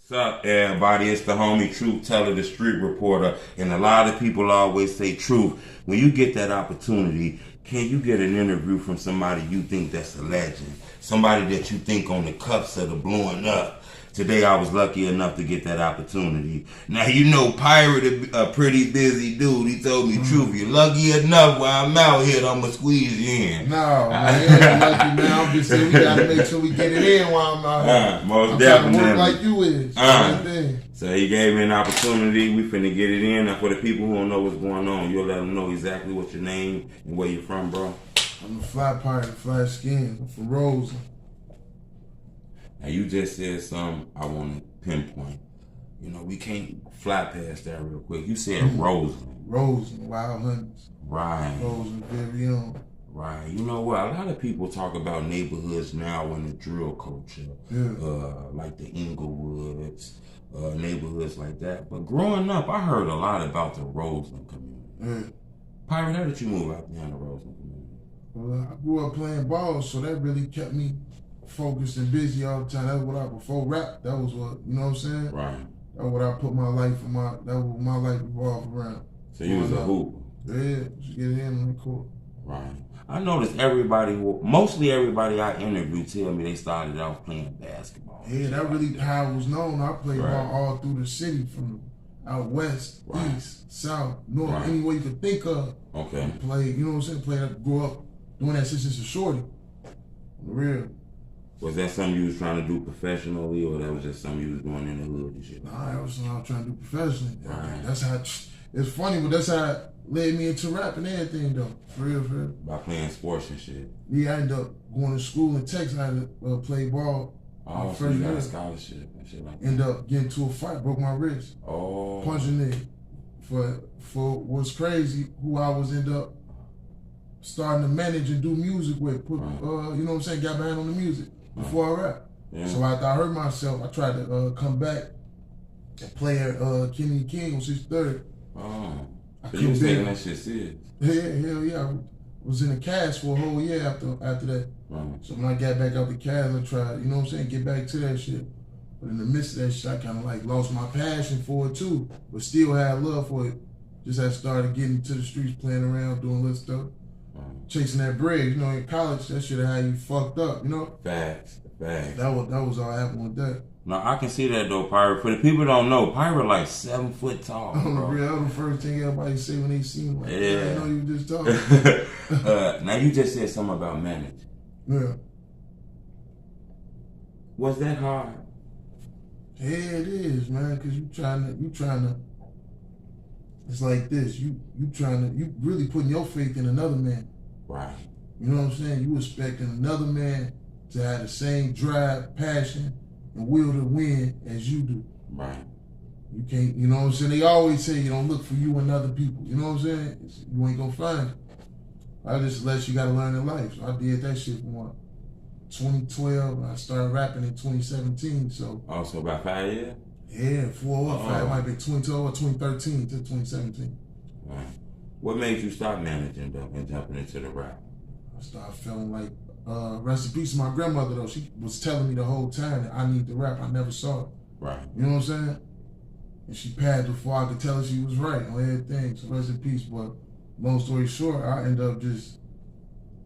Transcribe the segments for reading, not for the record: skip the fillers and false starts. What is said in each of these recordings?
What's up, everybody? It's the homie Truth Teller, the street reporter, and a lot of people always say, Truth, when you get that opportunity, can you get an interview from somebody you think that's a legend? Somebody that you think on the cuffs of the blowing up. Today I was lucky enough to get that opportunity. Now you know Pirate a pretty busy dude. He told me, Truth, you're lucky enough while I'm out here, I'm going to squeeze you in. No, man, you ain't lucky, man. I'm just saying we got to make sure we get it in while I'm out here. Most I'm definitely. trying to work like you is. So he gave me an opportunity. We finna get it in. Now for the people who don't know what's going on, you'll let them know exactly what's your name and where you're from, bro. I'm a FlyPirate Skinz. I'm from Roseland. Now you just said something I want to pinpoint. You know, we can't fly past that real quick. You said Roseland. Roseland, Wild Hunters. Right. Roseland, very own. Right. You know what? A lot of people talk about neighborhoods now in the drill culture. Yeah. Like the Inglewoods, neighborhoods like that. But growing up, I heard a lot about the Roseland community. Yeah. Pirate, how did you move out there in the Roseland community? Well, I grew up playing ball, so that really kept me focused and busy all the time. That's what before rap, that was what, you know what I'm saying? Right. That's what I put my life that was what my life revolved around. So you was a hooper? Yeah, just get it in on the court. Right. I noticed mostly everybody I interviewed tell me they started off playing basketball. Yeah, that really how I was known. I played ball all through the city, from out west, east, south, north, any way you could think of. Okay. I played, you know what I'm saying? Grew up doing that since a shorty. For real. Was that something you was trying to do professionally, or that was just something you was doing in the hood and shit? Nah, that was something I was trying to do professionally. Right. That's how, it's funny, but that's how it led me into rap and everything, though. For real. By playing sports and shit? Yeah, I ended up going to school in Texas. I had to play ball. Oh, so you got a scholarship and shit like that? Ended up getting into a fight, broke my wrist. Oh. Punching it. For what's crazy, who I was ended up starting to manage and do music with. You know what I'm saying? Got behind on the music before I rap. Yeah. So after I hurt myself, I tried to come back and play at Kenny King on 630. Oh. So you was taking that shit serious? Yeah, hell yeah. I was in the cast for a whole year after that. Right. So when I got back out the cast, I tried, you know what I'm saying, get back to that shit. But in the midst of that shit, I kind of like lost my passion for it too, but still had love for it. Just had started getting to the streets, playing around, doing little stuff. Chasing that bread, you know, in college, that shit had you fucked up, you know? Facts. That was all happened with that. No, I can see that though, Pirate. For the people who don't know, Pirate like 7 foot tall. On the real, that was the first thing everybody say when they see me. Like, yeah, I know you just talking. Now you just said something about managing. Yeah. Was that hard? Yeah, it is, man. Cause you trying to. It's like this. You really putting your faith in another man. Right. You know what I'm saying? You expecting another man to have the same drive, passion, and will to win as you do. Right. You can't, you know what I'm saying? They always say you don't look for you in other people. You know what I'm saying? You ain't gonna find it. I just let you gotta learn in life. So I did that shit from 2012, and I started rapping in 2017. So. Oh, so about 5 years? Yeah, 4 or 5. It might be 2012 or 2013 to 2017. Right. What made you stop managing though and jumping into the rap? I started feeling like, rest in peace to my grandmother though. She was telling me the whole time that I need to rap. I never saw it. Right. You know what I'm saying? And she passed before I could tell her she was right on everything. So rest in peace. But long story short, I ended up just,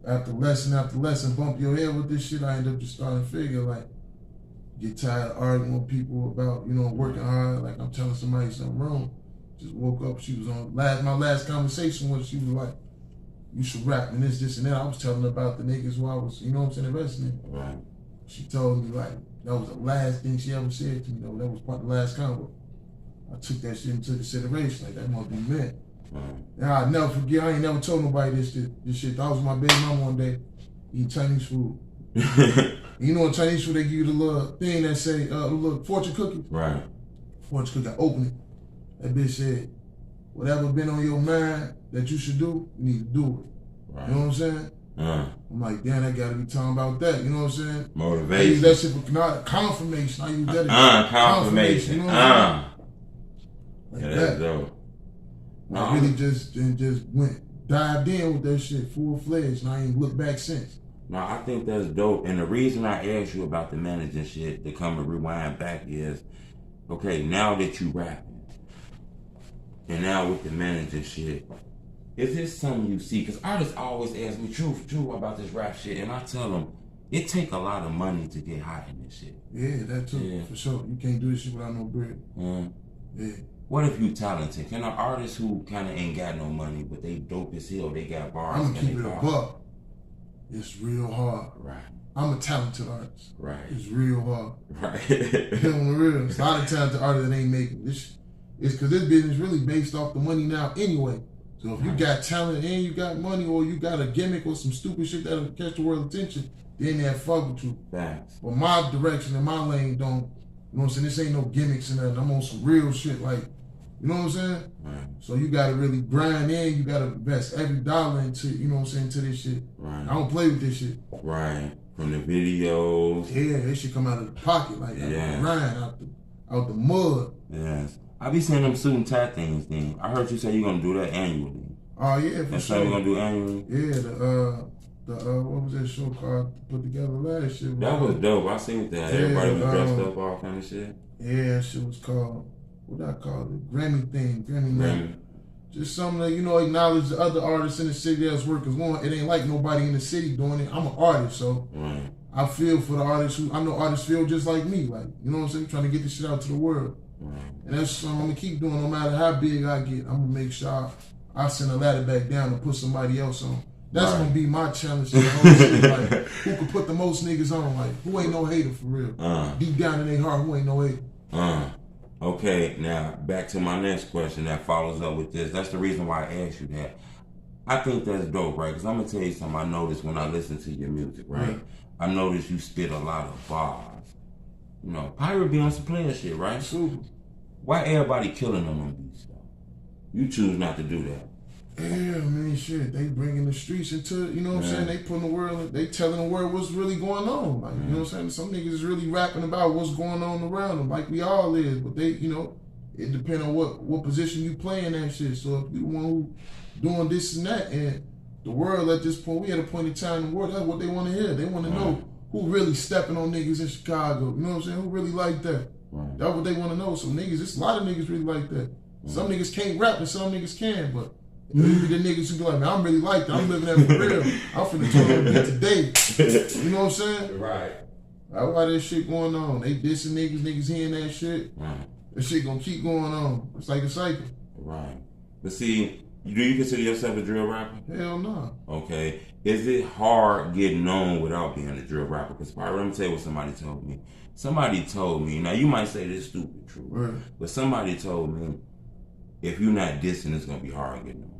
after lesson, bump your head with this shit, I ended up just starting to figure like, get tired of arguing with people about, you know, working hard. Like I'm telling somebody something wrong. Just woke up, she was on my last conversation with her, she was like, you should rap and this and that. I was telling her about the niggas who I was, you know what I'm saying, investing in. Right. She told me like, that was the last thing she ever said to me though. That was part of the last convo. I took that shit into consideration, like that must be meant. Right. And I'll never forget, I ain't never told nobody this shit. I was with my baby mama one day, eating Chinese food. You know in Chinese food, they give you the little thing that say, little fortune cookie. Right. Fortune cookie, I open it. That bitch said, whatever been on your mind that you should do, you need to do it. Right. You know what I'm saying? I'm like, damn, that gotta be talking about that. You know what I'm saying? Motivation. I use that shit for confirmation. I use that confirmation. You know what I'm saying? Like yeah, that's dope. I really just dived in with that shit full fledged, and I ain't looked back since. No, I think that's dope. And the reason I asked you about the managing shit to come and rewind back is Okay, now that you rapping, and now with the manager shit, is this something you see? Because artists always ask me, True about this rap shit, and I tell them, it take a lot of money to get hot in this shit. Yeah, that too, for sure. You can't do this shit without no bread. Yeah. What if you talented? Can an artist who kind of ain't got no money, but they dope as hell, they got bars, I'm gonna keep it a buck. It's real hard. Right. I'm a talented artist. Right. It's real hard. Right. On the real. It's a lot of talented artists that ain't making this. It's because this business really based off the money now anyway. So if you got talent and you got money, or you got a gimmick or some stupid shit that'll catch the world's attention, then they'll fuck with you. Thanks. But my direction and my lane don't, you know what I'm saying? This ain't no gimmicks and nothing. I'm on some real shit, like, you know what I'm saying? Right. So you gotta really grind in, you gotta invest every dollar into, you know what I'm saying, to this shit. Right. I don't play with this shit. Right. From the videos. Yeah, that shit come out of the pocket, like out the grind, out the mud. Yes. I be seeing them suit and tie things then. I heard you say you're gonna do that annually. Oh yeah, for That's sure. something you're gonna do annually? Yeah, the what was that show called put together last year? That was dope. I seen that. Yeah, Everybody was dressed up, all kind of shit. Yeah, shit was called, what I call it? Grammy thing. Grammy night. Just something that, you know, acknowledge the other artists in the city that's work. Cause one, it ain't like nobody in the city doing it. I'm an artist, so I feel for the artists who, I know artists feel just like me. Like, you know what I'm saying? Trying to get this shit out to the world. And that's something I'm gonna keep doing no matter how big I get. I'm gonna make sure I send a ladder back down and put somebody else on. That's gonna be my challenge to the whole shit. Like, who can put the most niggas on? Like, who ain't no hater for real? Deep down in their heart, who ain't no hater? Okay, now back to my next question that follows up with this. That's the reason why I asked you that. I think that's dope, right? Because I'm gonna tell you something I noticed when I listen to your music, right? I noticed you spit a lot of bars. You know, Pirate be on some player shit, right? Super. Why everybody killing them on beats, though? You choose not to do that. Yeah, man, shit. They bringing the streets into, you know what I'm saying? They putting the world, they telling the world what's really going on. Like, you know what I'm saying? Some niggas is really rapping about what's going on around them, like we all is. But they, you know, it depends on what position you play in that shit. So if you the one who doing this and that, and the world at this point, we at a point in time in the world, that's what they want to hear. They want to know who really stepping on niggas in Chicago. You know what I'm saying? Who really like that? That's what they want to know. So niggas, it's a lot of niggas really like that. Some niggas can't rap and some niggas can, but you be the niggas who be like, man, I'm really like that. I'm living that for real. I'm finna turn on today. You know what I'm saying? Right. That's why that shit going on. They dissing niggas hearing that shit. That shit gonna keep going on. It's like a cycle. Right. But see, do you consider yourself a drill rapper? Hell no. Okay. Is it hard getting known without being a drill rapper? Because let me tell you what somebody told me. Somebody told me, now you might say this stupid, True, but somebody told me, if you're not dissing, it's gonna be hard getting known.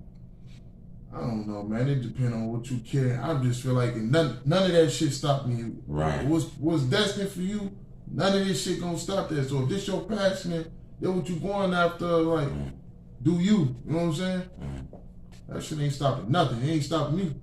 I don't know, man. It depends on what you care. I just feel like none of that shit stopped me. Right. What's destined for you, none of this shit gonna stop that. So if this your passion, that's what you going after, like, do you. You know what I'm saying? That shit ain't stopping nothing. It ain't stopping me.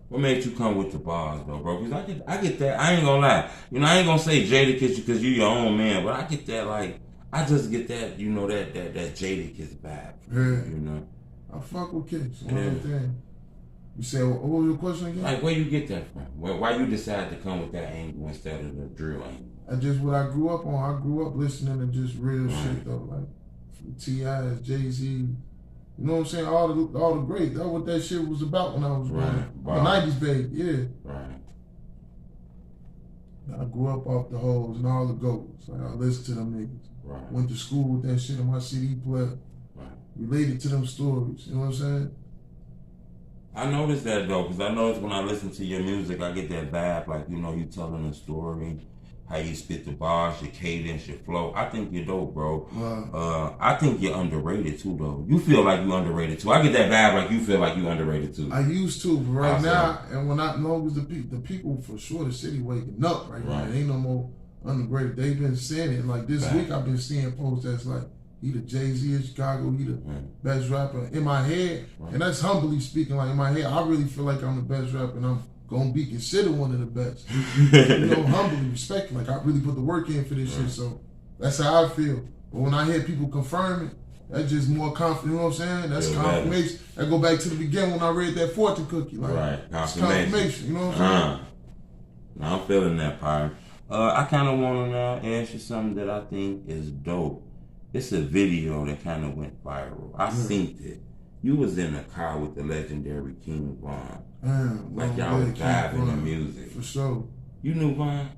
What made you come with the bars, though, bro? Because I get that. I ain't gonna lie. You know, I ain't gonna say Jadakiss because you your own man, but I get that, like, I just get that, you know, that Jadakiss vibe. You know? I fuck with kids. You say, what was your question again? Like, where you get that from? Why you decide to come with that angle instead of the drill angle? That's just what I grew up on. I grew up listening to just real shit, though. Like, from T.I.'s, Jay-Z. You know what I'm saying? All the greats. That's what that shit was about when I was growing. I'm a 90s baby, yeah. Right. I grew up off the hoes and all the goats. Like, I listened to them niggas. Right. Went to school with that shit on my CD player. Related to them stories, you know what I'm saying? I noticed that though, because I noticed when I listen to your music, I get that vibe, like, you know, you telling a story, how you spit the bars, your cadence, your flow. I think you're dope, bro. I think you're underrated too, though. You feel like you underrated too. I get that vibe like you feel like you underrated too. I used to, but right now, and when I know the people for sure, the city waking up right now. There ain't no more underrated. They've been saying it. Like this week, I've been seeing posts that's like, he the Jay-Z of Chicago, he the best rapper in my head. And that's humbly speaking, like in my head, I really feel like I'm the best rapper and I'm gonna be considered one of the best. You know, humbly respecting, like I really put the work in for this shit, so that's how I feel. But when I hear people confirm it, that's just more confident, you know what I'm saying? That's confirmation. I go back to the beginning when I read that fortune cookie. Like, confirmation, you know what I'm saying? I'm feeling that, Pirate. I kind of want to now ask you something that I think is dope. It's a video that kind of went viral. I seen it. You was in a car with the legendary King Von. Like y'all was vibing the music. For sure. You knew Von?